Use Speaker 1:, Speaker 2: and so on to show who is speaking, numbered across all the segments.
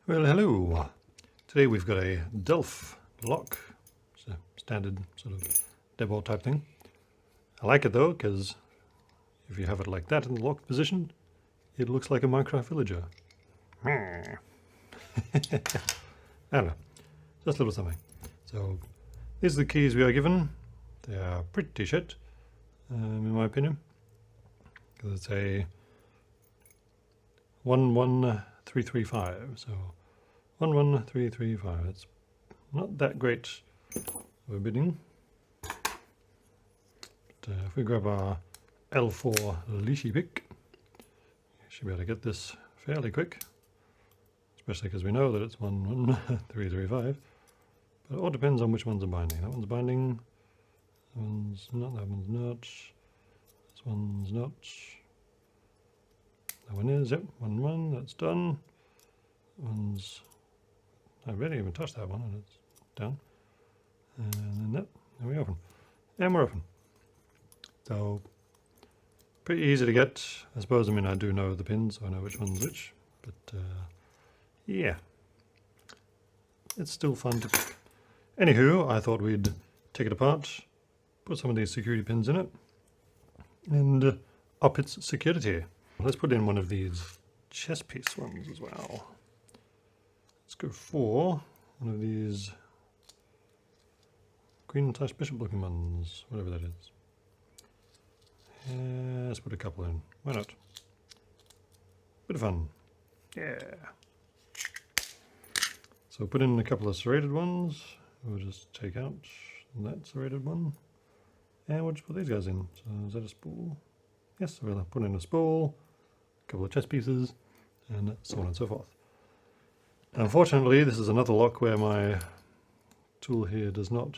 Speaker 1: Well, hello. Today we've got a Delf lock. It's a standard sort of deadbolt type thing. I like it though, because if you have it like that in the locked position, it looks like a Minecraft villager. I don't know, just a little something. So these are the keys we are given. They are pretty shit, in my opinion, because it's a 11335. So 11335. It's not that great of a bidding. But if we grab our L4 leashy pick, we should be able to get this fairly quick. Especially because we know that it's 11335. But it all depends on which ones are binding. That one's binding. That one's not. That one's not. This one's not. That one is. Yep. 1. That's done. That one's. I barely even touched that one, and it's down. And then that. And we open. And we're open. So pretty easy to get. I suppose. I mean, I do know the pins, so I know which one's which. But yeah, it's still fun to pick. Anywho, I thought we'd take it apart, put some of these security pins in it, and up its security. Let's put in one of these chess piece ones as well. Let's go for one of these queen/bishop looking ones, whatever that is. Let's put a couple in. Why not? Bit of fun. Yeah. So put in a couple of serrated ones. We'll just take out that serrated one. And we'll just put these guys in. So is that a spool? Yes, we'll put in a spool, a couple of chess pieces, and so on and so forth. Unfortunately, this is another lock where my tool here does not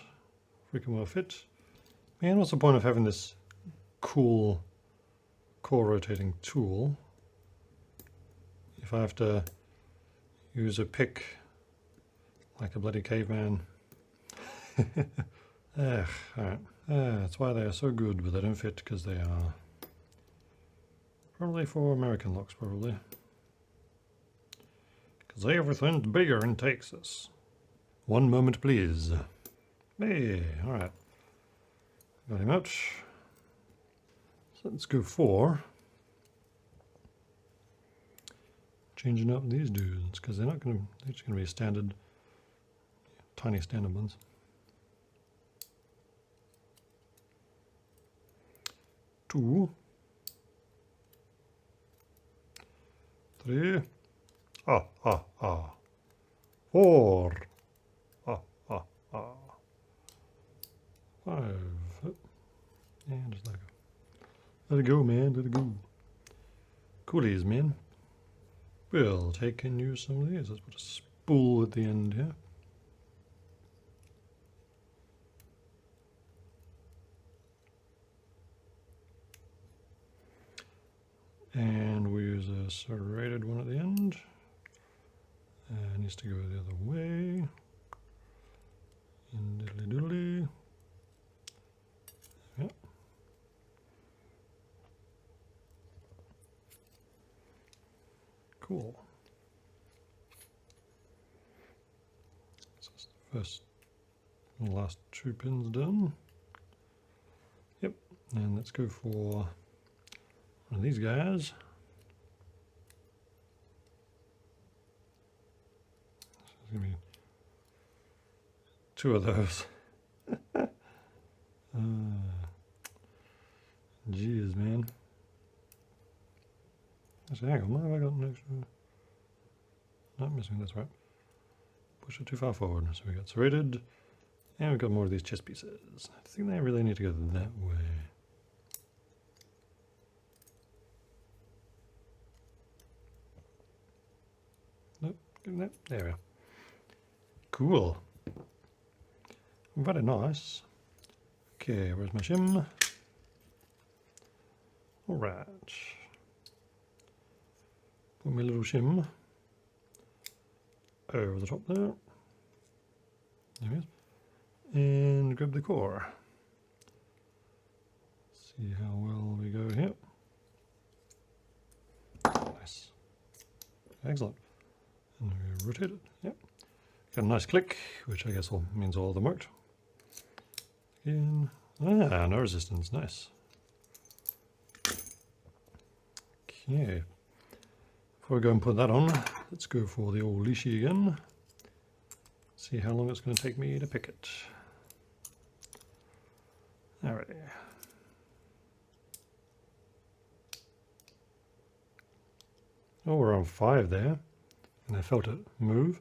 Speaker 1: freaking well fit. Man, what's the point of having this cool core rotating tool if I have to use a pick like a bloody caveman? Alright. That's why they are so good, but they don't fit because they are probably for American locks, probably. Because everything's bigger in Texas. One moment, please. Hey, alright. Got him out. So let's go for changing up these dudes, because they're just going to be standard, tiny standard ones. 2, 3, 4, 5, and just let it go. Let it go, man, let it go. Coolies, man. We'll take and use some of these. Let's put a spool at the end here. And we use a serrated one at the end. And it needs to go the other way. And diddly doodly. Yep. Cool. So that's the first and last 2 pins done. Yep. And let's go for one of these guys. There's going to be 2 of those. Jeez, man. Actually, hang on, why have I got an extra? Not missing, that's right. Push it too far forward. So we got serrated, and we've got more of these chess pieces. I think they really need to go that way. Nope, there we are. Cool. Very nice. Okay, where's my shim? Alright. Put my little shim over the top there. There he is. And grab the core. See how well we go here. Nice. Excellent. And we rotate it. Yep. Got a nice click, which I guess means all of them worked. Again. Ah, no resistance. Nice. Okay. Before we go and put that on, let's go for the old leashy again. See how long it's going to take me to pick it. Alright. Oh, we're on 5 there, and I felt it move.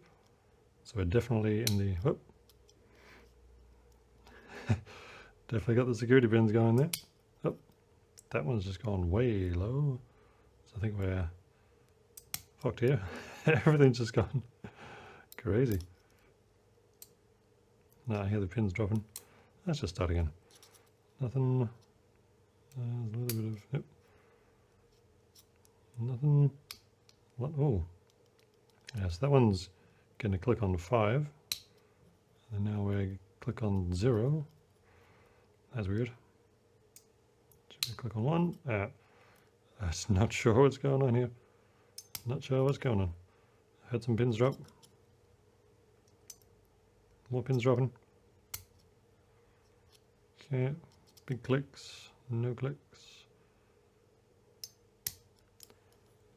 Speaker 1: So we're definitely in the... Oh. Definitely got the security pins going there. Oh, that one's just gone way low. So I think we're fucked here. Everything's just gone crazy. Now I hear the pins dropping. Let's just start again. Nothing. There's a little bit of... Yep. Nothing. What? Oh. Yes, that one's going to click on 5. And now we click on 0. That's weird. Should we click on 1? I'm not sure what's going on here. Not sure what's going on. I heard some pins drop. More pins dropping. Okay. Big clicks. No clicks.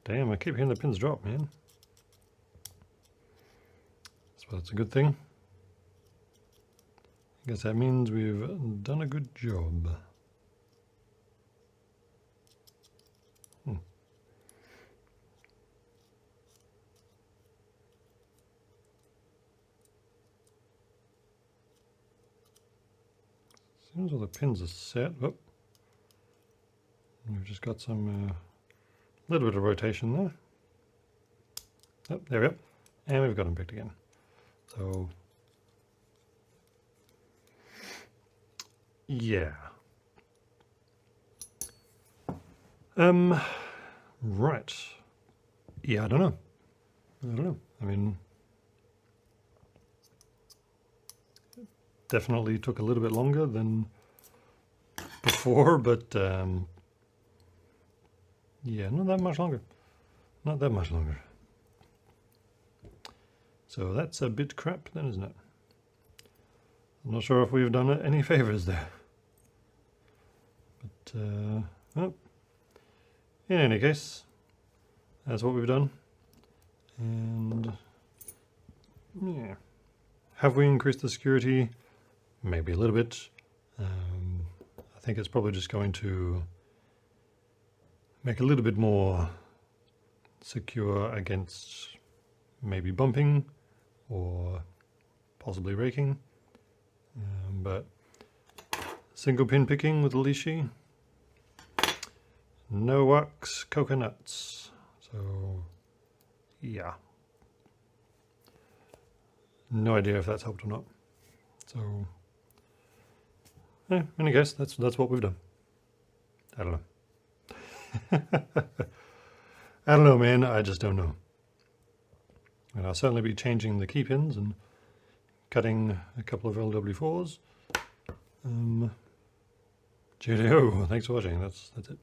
Speaker 1: Damn, I keep hearing the pins drop, man. So that's a good thing. I guess that means we've done a good job. As soon as all the pins are set, oh, we've just got some little bit of rotation there. Oh, there we go. And we've got them picked again. So, yeah. Right. Yeah, I don't know. I mean, definitely took a little bit longer than before, but yeah, not that much longer. Not that much longer. So that's a bit crap then, isn't it? I'm not sure if we've done it any favors there. But, well, in any case, that's what we've done. And, yeah. Have we increased the security? Maybe a little bit. I think it's probably just going to make a little bit more secure against maybe bumping or possibly raking. But single pin picking with a leashy. No wax coconuts. So, yeah. No idea if that's helped or not. So, yeah, in any case, that's what we've done. I don't know. I don't know, man. I just don't know. And I'll certainly be changing the key pins and cutting a couple of LW4s. Cheerio. Thanks for watching. That's it.